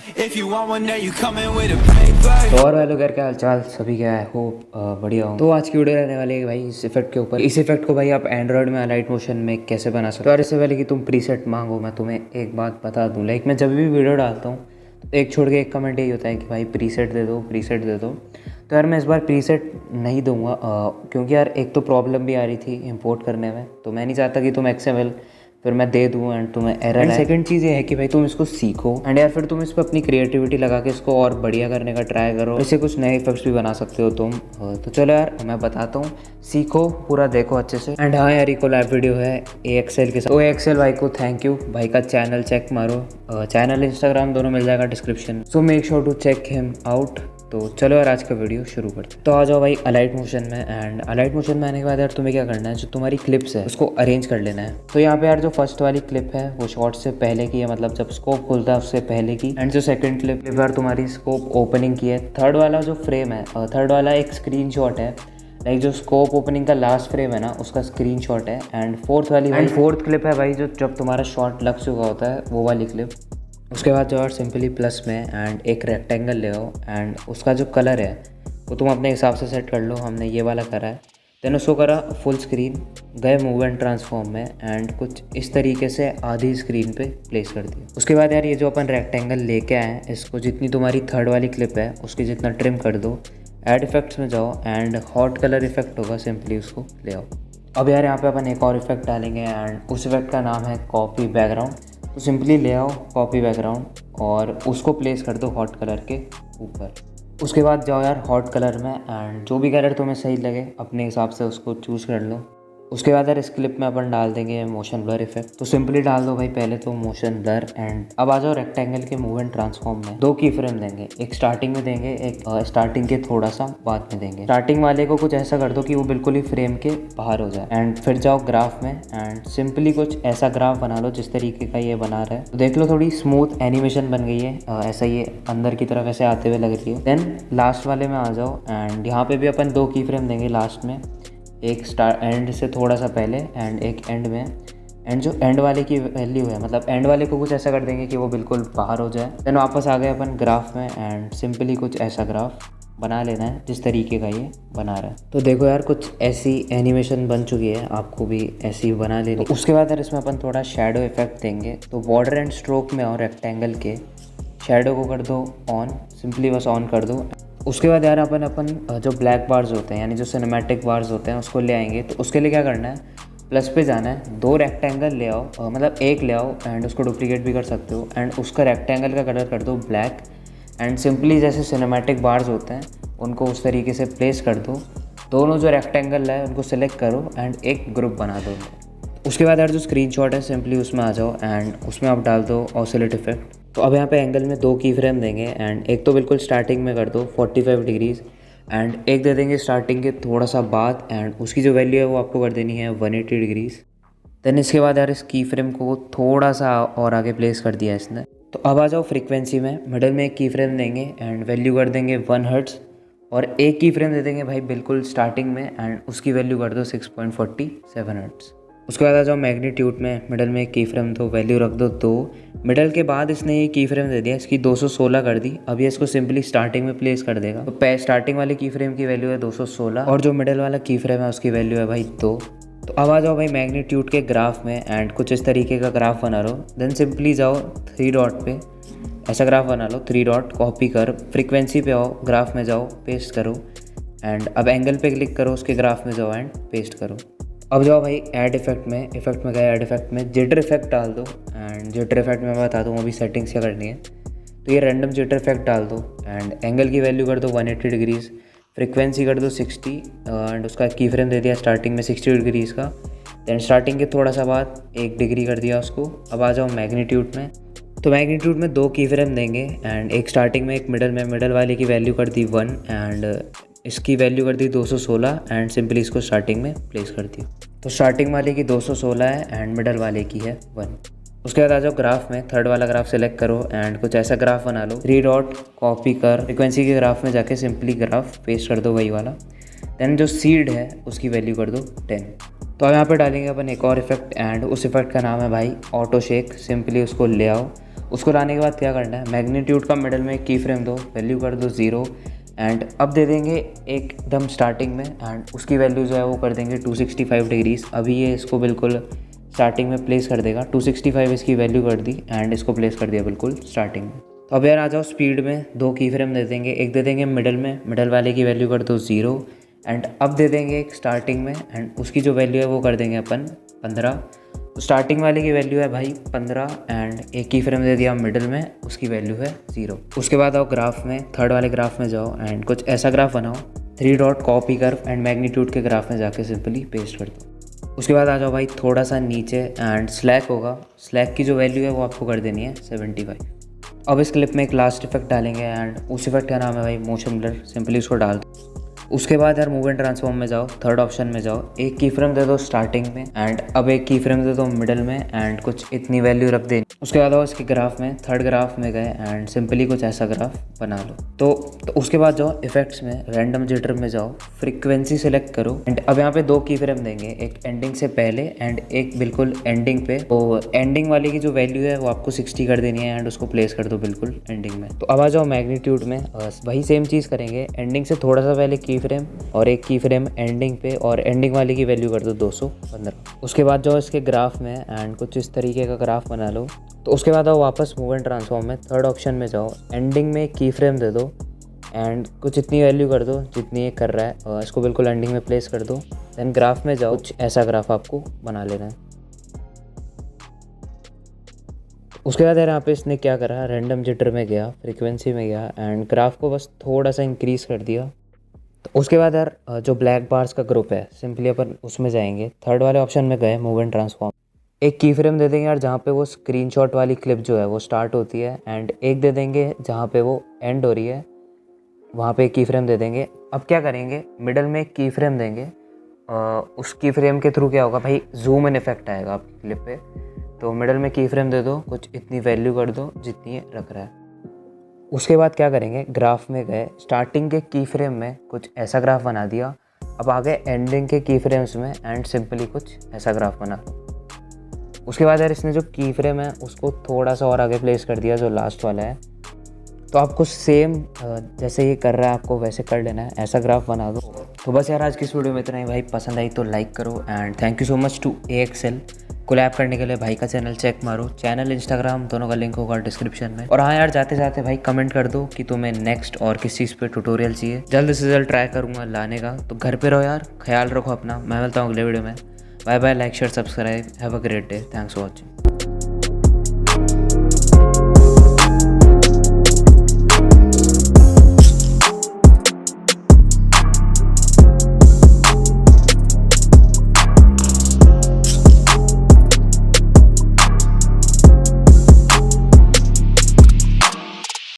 If you want one, now you coming with a paper. तो और भाई लोग घर का हालचाल सभी क्या है, होप बढ़िया हो। तो आज की वीडियो रहने वाली है भाई इस इफेक्ट के ऊपर। इस इफेक्ट को भाई आप एंड्रॉइड में अलाइट मोशन में कैसे बना सकते हो। और इससे पहले कि तुम प्रीसेट मांगो मैं तुम्हें एक बात बता दूं, लाइक मैं जब भी वीडियो डालता हूँ तो एक छोड़ के एक कमेंट यही होता है कि भाई प्रीसेट दे दो, प्रीसेट दे दो। तो यार मैं इस बार प्रीसेट नहीं दूंगा क्योंकि यार एक तो प्रॉब्लम भी आ रही थी इंपोर्ट करने में, तो मैं नहीं चाहता कि तुम XML फिर मैं दे दूँ एंड तुम्हें एरर है। सेकंड चीज़ ये है कि भाई तुम इसको सीखो एंड यार फिर तुम इस पर अपनी क्रिएटिविटी लगा के इसको और बढ़िया करने का ट्राई करो। इससे कुछ नए इफेक्ट्स भी बना सकते हो तुम। तो चलो यार मैं बताता हूँ, सीखो, पूरा देखो अच्छे से। एंड हाँ यार, ये कोलैब वीडियो है AXL के साथ। AXL भाई को थैंक यू, भाई का चैनल चेक मारो, चैनल इंस्टाग्राम दोनों मिल जाएगा description, so make sure to check him out. तो चलो यार आज का वीडियो शुरू करते हैं। तो आ जाओ भाई अलाइट मोशन में। एंड अलाइट मोशन में आने के बाद यार तुम्हें क्या करना है, जो तुम्हारी क्लिप्स है उसको अरेंज कर लेना है। तो यहाँ पे यार जो फर्स्ट वाली क्लिप है वो शॉर्ट से पहले की है, मतलब जब स्कोप खुलता है उससे पहले की। एंड जो सेकंड क्लिप यार तुम्हारी स्कोप ओपनिंग की है। थर्ड वाला जो फ्रेम है, थर्ड वाला एक स्क्रीनशॉट है, लाइक जो स्कोप ओपनिंग का लास्ट फ्रेम है ना उसका स्क्रीनशॉट है। एंड फोर्थ वाली भाई फोर्थ क्लिप है भाई जो जब तुम्हारा शॉट लग चुका होता है वो वाली क्लिप। उसके बाद जो यार सिंपली प्लस में एंड एक रेक्टेंगल ले आओ एंड उसका जो कलर है वो तुम अपने हिसाब से सेट कर लो। हमने ये वाला करा है, देन उसको करा फुल स्क्रीन, गए मूव एंड ट्रांसफॉर्म में एंड कुछ इस तरीके से आधी स्क्रीन पे प्लेस कर दिया। उसके बाद यार ये जो अपन रेक्टेंगल लेके आए हैं इसको जितनी तुम्हारी थर्ड वाली क्लिप है उसकी जितना ट्रिम कर दो। ऐड इफेक्ट्स में जाओ एंड हॉट कलर इफेक्ट होगा, सिंपली उसको ले आओ। अब यार यहाँ पे अपन एक और इफेक्ट डालेंगे एंड उस इफेक्ट का नाम है कॉपी बैकग्राउंड। तो सिंपली ले आओ कॉपी बैकग्राउंड और उसको प्लेस कर दो हॉट कलर के ऊपर। उसके बाद जाओ यार हॉट कलर में एंड जो भी कलर तुम्हें सही लगे अपने हिसाब से उसको चूज़ कर लो। उसके बाद यार इस क्लिप में अपन डाल देंगे मोशन ब्लर इफेक्ट। तो सिंपली डाल दो भाई पहले तो मोशन ब्लर। एंड अब आ जाओ रेक्टेंगल के मूव एंड ट्रांसफॉर्म में। दो की फ्रेम देंगे, एक स्टार्टिंग में देंगे, एक स्टार्टिंग के थोड़ा सा बाद में देंगे। स्टार्टिंग वाले को कुछ ऐसा कर दो कि वो बिल्कुल ही फ्रेम के बाहर हो जाए। एंड फिर जाओ ग्राफ में एंड सिंपली कुछ ऐसा ग्राफ बना लो जिस तरीके का ये बना रहा है। तो देख लो थोड़ी स्मूथ एनिमेशन बन गई है, ऐसा ये अंदर की तरफ ऐसे आते हुए लग रही है। देन लास्ट वाले में आ जाओ एंड यहाँ पे भी अपन दो की फ्रेम देंगे लास्ट में, एक स्टार्ट एंड से थोड़ा सा पहले एंड एक एंड में। एंड जो एंड वाले की वैल्यू है, मतलब एंड वाले को कुछ ऐसा कर देंगे कि वो बिल्कुल बाहर हो जाए। देन वापस आ गए अपन ग्राफ में एंड सिंपली कुछ ऐसा ग्राफ बना लेना है जिस तरीके का ये बना रहा है। तो देखो यार कुछ ऐसी एनिमेशन बन चुकी है, आपको भी ऐसी बना लेनी। तो उसके बाद यार इसमें अपन थोड़ा शेडो इफेक्ट देंगे। तो बॉर्डर एंड स्ट्रोक में और रेक्टेंगल के शेडो को कर दो ऑन, सिंपली बस ऑन कर दो। उसके बाद यार अपन जो ब्लैक बार्स होते हैं यानी जो सिनेमैटिक बार्स होते हैं उसको ले आएंगे। तो उसके लिए क्या करना है, प्लस पे जाना है, दो रेक्टेंगल ले आओ, मतलब एक ले आओ एंड उसको डुप्लीकेट भी कर सकते हो। एंड उसका रेक्टेंगल का कलर कर दो ब्लैक एंड सिंपली जैसे सिनेमैटिक बार्स होते हैं उनको उस तरीके से प्लेस कर दो। दोनों जो रेक्टेंगल है उनको सेलेक्ट करो एंड एक ग्रुप बना दो। उसके बाद यार जो स्क्रीनशॉट है सिंपली उसमें आ जाओ एंड उसमें आप डाल दो ऑसिलेट इफेक्ट। तो अब यहाँ पे एंगल में दो की फ्रेम देंगे एंड एक तो बिल्कुल स्टार्टिंग में कर दो 45 डिग्रीज एंड एक दे देंगे स्टार्टिंग के थोड़ा सा बाद एंड उसकी जो वैल्यू है वो आपको कर देनी है 180 डिग्रीज। देन इसके बाद यार इस की फ्रेम को थोड़ा सा और आगे प्लेस कर दिया इसने। तो अब आ जाओ फ्रीक्वेंसी में, मिडल में एक की फ्रेम देंगे एंड वैल्यू कर देंगे 1 हर्ट्ज़ और एक की फ्रेम दे देंगे भाई बिल्कुल स्टार्टिंग में एंड उसकी वैल्यू कर दो 6.47 हर्ट्ज़। उसके बाद आ जाओ मैग्नीट्यूड में, मिडल में एक की फ्रेम दो, वैल्यू रख दो 2। मिडल के बाद इसने ये की फ्रेम दे दिया, इसकी 216 कर दी। अब ये इसको सिंपली स्टार्टिंग में प्लेस कर देगा। तो स्टार्टिंग वाले की फ्रेम की वैल्यू है 216 और जो मिडल वाला की फ्रेम है उसकी वैल्यू है भाई 2। तो अब आ जाओ भाई मैग्नीट्यूड के ग्राफ में एंड कुछ इस तरीके का ग्राफ बना लो। देन सिंपली जाओ 3 डॉट पे, ऐसा ग्राफ बना लो, 3 डॉट कॉपी कर, फ्रीक्वेंसी पे आओ, ग्राफ में जाओ, पेस्ट करो एंड अब एंगल पे क्लिक करो, उसके ग्राफ में जाओ एंड पेस्ट करो। अब जाओ भाई ऐड इफेक्ट में, इफेक्ट में गए ऐड इफेक्ट में जिटर इफेक्ट डाल दो एंड जिटर इफेक्ट में मैं बता दूँ अभी सेटिंग्स क्या करनी है। तो ये रैंडम जिटर इफेक्ट डाल दो एंड एंगल की वैल्यू कर दो 180 डिग्रीज, फ्रीक्वेंसी कर दो 60 एंड उसका की फ्रेम दे दिया स्टार्टिंग में 60 डिग्रीज़ का। दैन स्टार्टिंग के थोड़ा सा बाद 1 डिग्री कर दिया उसको। अब आ जाओ मैग्नीट्यूड में। तो मैग्नीट्यूड में दो की फ्रेम देंगे एंड एक स्टार्टिंग में एक मिडल में, मिडल वाले की वैल्यू कर दी 1 एंड इसकी वैल्यू कर दी 216 एंड सिंपली इसको स्टार्टिंग में प्लेस कर दी। तो स्टार्टिंग वाले की 216 है एंड मिडल वाले की है 1। उसके बाद आ जाओ ग्राफ में, थर्ड वाला ग्राफ सेलेक्ट करो एंड कुछ ऐसा ग्राफ बना लो, 3 डॉट कॉपी कर, फ्रीक्वेंसी के ग्राफ में जाके सिंपली ग्राफ पेस्ट कर दो वही वाला। देन जो सीड है उसकी वैल्यू कर दो 10। तो अब यहाँ पे डालेंगे अपन एक और इफेक्ट एंड उस इफेक्ट का नाम है भाई ऑटो शेक। सिंपली उसको ले आओ उसको लाने के बाद क्या करना है, मैग्नीट्यूड का मिडल में की फ्रेम दो, वैल्यू कर दो 0 एंड अब दे देंगे एकदम स्टार्टिंग में एंड उसकी वैल्यू जो है वो कर देंगे 265 डिग्रीज। अभी ये इसको बिल्कुल स्टार्टिंग में प्लेस कर देगा, 265 इसकी वैल्यू कर दी एंड इसको प्लेस कर दिया बिल्कुल स्टार्टिंग में। तो अब यार आ जाओ स्पीड में, 2 की फ्रेम दे देंगे, एक दे देंगे मिडल में, मिडल वाले की वैल्यू कर दो 0 एंड अब दे देंगे एक स्टार्टिंग में एंड उसकी जो वैल्यू है वो कर देंगे अपन 15। स्टार्टिंग वाले की वैल्यू है भाई 15 एंड एक की फ्रेम दे दिया मिडल में, उसकी वैल्यू है 0। उसके बाद आओ ग्राफ में, थर्ड वाले ग्राफ में जाओ एंड कुछ ऐसा ग्राफ बनाओ, 3 dot copy curve and magnitude के ग्राफ में जाके सिंपली पेस्ट कर दो। उसके बाद आ जाओ भाई थोड़ा सा नीचे एंड स्लैक होगा, स्लैक की जो वैल्यू है वो आपको कर देनी है 75। अब इस क्लिप में एक लास्ट इफेक्ट डालेंगे एंड उस इफेक्ट का नाम है भाई मोशन ब्लर, सिंपली उसको डाल दो। उसके बाद यार मूव एंड ट्रांसफॉर्म में जाओ, थर्ड ऑप्शन में जाओ, एक की फ्रेम दे दो स्टार्टिंग में एंड अब एक की फ्रेम दे दो मिडल में एंड कुछ इतनी वैल्यू रख देनी। उसके बाद आओ इसके ग्राफ में, थर्ड ग्राफ में गए एंड सिंपली कुछ ऐसा ग्राफ बना लो। तो उसके बाद जाओ इफेक्ट्स में, रैंडम जिटर में जाओ, फ्रीक्वेंसी सेलेक्ट करो एंड अब यहाँ पे 2 की फ्रेम देंगे, एक एंडिंग से पहले एंड एक बिल्कुल एंडिंग पे। तो एंडिंग वाले की जो वैल्यू है वो आपको 60 कर देनी है एंड उसको प्लेस कर दो बिल्कुल एंडिंग में। तो अब आ जाओ मैग्नीट्यूड में, वही सेम चीज़ करेंगे, एंडिंग से थोड़ा सा पहले की फ्रेम और एक की फ्रेम एंडिंग पे और एंडिंग वाले की वैल्यू कर दो 215। उसके बाद जाओ इसके ग्राफ में एंड कुछ इस तरीके का ग्राफ बना लो। तो उसके बाद आओ वापस मूव एंड ट्रांसफॉर्म में, थर्ड ऑप्शन में जाओ, एंडिंग में की फ्रेम दे दो एंड कुछ इतनी वैल्यू कर दो जितनी ये कर रहा है और इसको बिल्कुल एंडिंग में प्लेस कर दो। देन ग्राफ में जाओ, कुछ ऐसा ग्राफ आपको बना लेना है। उसके बाद यार यहाँ पे इसने क्या करा, रैंडम जिटर में गया, फ्रीक्वेंसी में गया एंड ग्राफ को बस थोड़ा सा इंक्रीज़ कर दिया। तो उसके बाद यार जो ब्लैक बार्स का ग्रुप है सिंपली अपन उसमें जाएंगे, थर्ड वाले ऑप्शन में गए, मूव एंड ट्रांसफॉर्म, एक की फ्रेम दे देंगे यार जहाँ पे वो स्क्रीनशॉट वाली क्लिप जो है वो स्टार्ट होती है एंड एक दे देंगे जहाँ पे वो एंड हो रही है, वहाँ पे एक की फ्रेम दे देंगे। अब क्या करेंगे, मिडल में एक की फ्रेम देंगे, उस की फ्रेम के थ्रू क्या होगा भाई, जूम इन इफेक्ट आएगा आपकी क्लिप पे। तो मिडल में की फ्रेम दे दो, कुछ इतनी वैल्यू कर दो जितनी ये रख रहा है। उसके बाद क्या करेंगे, ग्राफ में गए, स्टार्टिंग के की फ्रेम में कुछ ऐसा ग्राफ बना दिया, अब आ गए एंडिंग के की फ्रेम्स में एंड सिंपली कुछ ऐसा ग्राफ बना। उसके बाद यार इसने जो की फ्रेम है उसको थोड़ा सा और आगे प्लेस कर दिया, जो लास्ट वाला है। तो आपको सेम जैसे ये कर रहा है आपको वैसे कर लेना है, ऐसा ग्राफ बना दो। तो बस यार आज की इस वीडियो में इतना ही भाई, पसंद आई तो लाइक करो and thank you so much to AXL। Collab करने के लिए भाई का चैनल चेक मारो, चैनल इंस्टाग्राम दोनों का लिंक होगा डिस्क्रिप्शन में। और हाँ यार जाते जाते भाई कमेंट कर दो कि तुम्हें नेक्स्ट और किस चीज़ पे ट्यूटोरियल चाहिए, जल्द से जल्द ट्राई करूँगा लाने का। तो घर पे रहो यार, ख्याल रखो अपना, मैं मिलता हूँ अगले वीडियो में। Bye bye, like share subscribe, have a great day, thanks for watching.